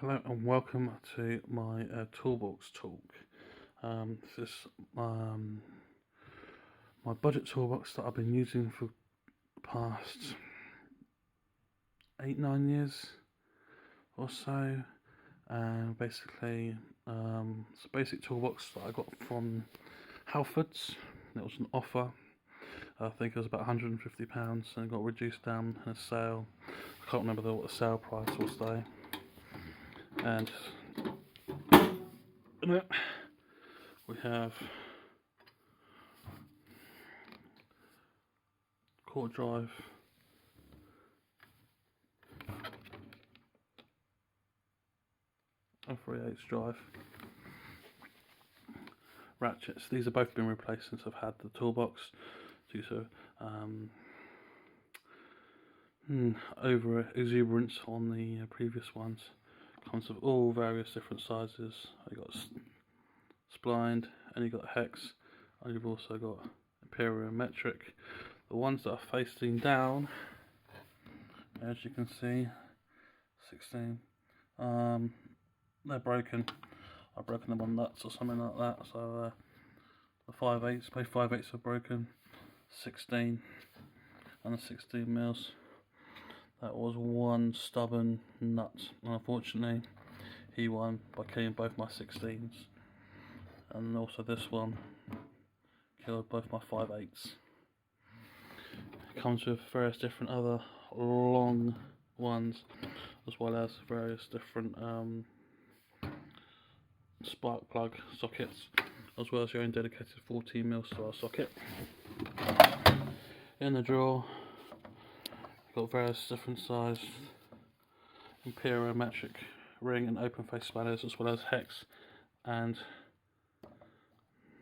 Hello and welcome to my toolbox talk. This is my budget toolbox that I've been using for the past 8-9 years or so. And basically, it's a basic toolbox that I got from Halfords. It was an offer. I think it was about £150 and it got reduced down in a sale. I can't remember what the sale price was though. And in it, we have quarter drive, and 3/8 drive ratchets. These have both been replaced since I've had the toolbox due to over exuberance on the previous ones. Comes with all various different sizes. You got splined, and you got hex, and you've also got imperial and metric. The ones that are facing down, as you can see, 16. They're broken. I've broken them on nuts or something like that. So the 5/8, both 5/8 are broken. 16 and the 16 mils. That was one stubborn nut, and unfortunately he won by killing both my 16s, and also this one killed both my 5/8s. It comes with various different other long ones, as well as various different spark plug sockets, as well as your own dedicated 14mm style socket. In the drawer, got various different size imperial metric ring and open face spanners, as well as hex and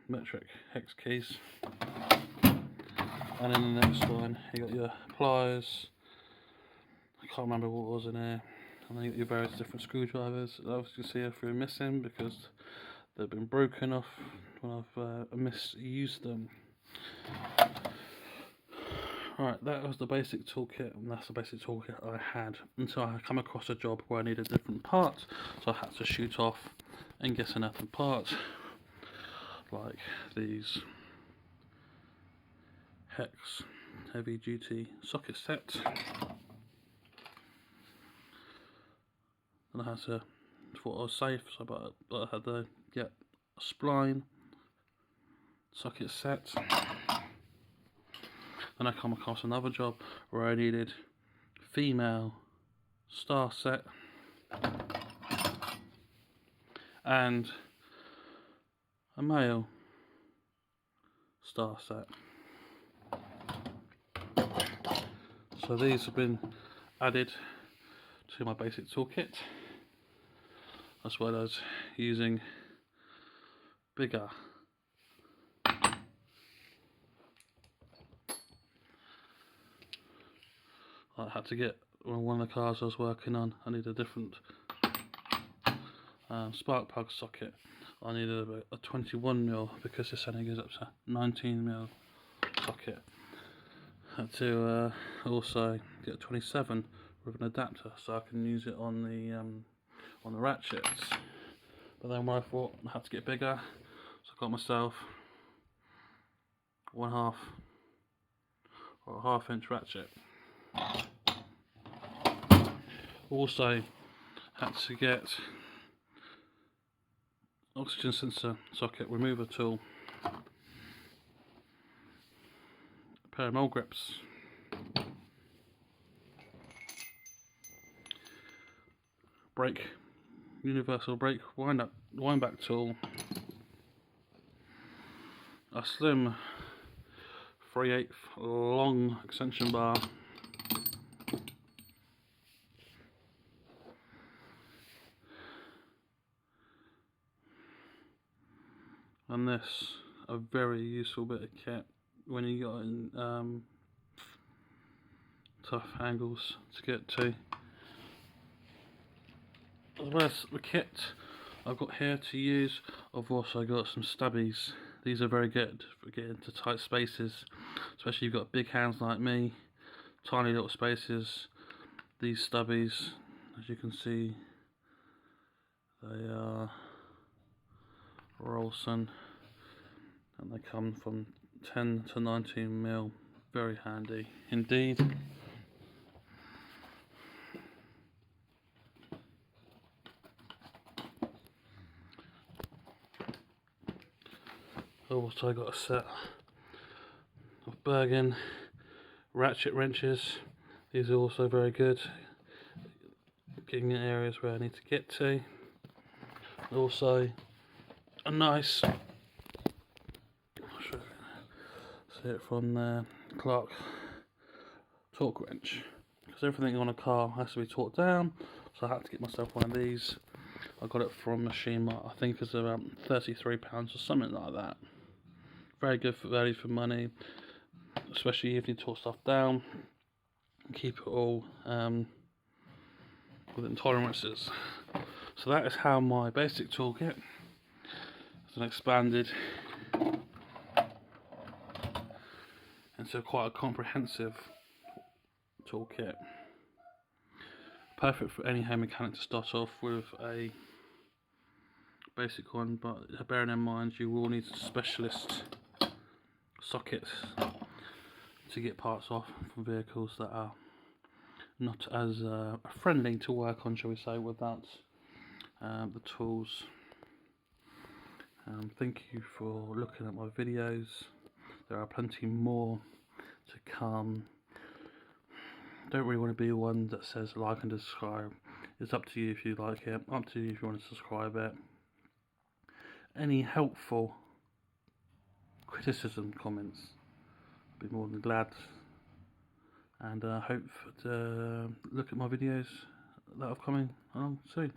metric hex keys. And in the next line, you got your pliers. I can't remember what was in here. And then you got your various different screwdrivers. As you can see, a few missing because they've been broken off when I've misused them. Right, that was the basic toolkit, and that's the basic toolkit I had until I come across a job where I needed different parts, so I had to shoot off and get another part, like these hex heavy duty socket set. And I had to, thought I was safe, so I had to get a spline socket set. Then I come across another job where I needed female star set and a male star set. So these have been added to my basic toolkit, as well as using bigger I had to get one of the cars I was working on. I needed a different spark plug socket. I needed a 21mm because this only goes up to 19mm socket. Had to also get a 27 with an adapter so I can use it on the ratchets. But then when I thought I had to get bigger, so I got myself 1/2 or a 1/2 inch ratchet. Also had to get oxygen sensor socket remover tool, a pair of mole grips, brake, universal brake wind back tool, a slim 3/8 long extension bar, and this, a very useful bit of kit when you got in tough angles to get to. As well as the kit I've got here to use, I've also got some stubbies. These are very good for getting into tight spaces, especially if you've got big hands like me, tiny little spaces. These stubbies, as you can see, They are Rolson, and they come from 10 to 19mm. Very handy indeed. I've also got a set of Bergen ratchet wrenches. These are also very good, getting in areas where I need to get to. Also a nice, I'll show you, see it from there, Clark torque wrench, because everything on a car has to be torqued down, so I had to get myself one of these. I got it from Machine Mart. I think it's around £33 or something like that. Very good for value for money, especially if you torque stuff down, keep it all within tolerances. So that is how my basic toolkit has been expanded into quite a comprehensive toolkit. Perfect for any home mechanic to start off with a basic one, but bearing in mind you will need specialist sockets to get parts off from vehicles that are not as friendly to work on, shall we say, without the tools. Thank you for looking at my videos. There are plenty more to come. Don't really want to be one that says like and subscribe. It's up to you if you like it, up to you if you want to subscribe it. Any helpful criticism, comments, I'd be more than glad. And I hope to look at my videos that are coming along soon.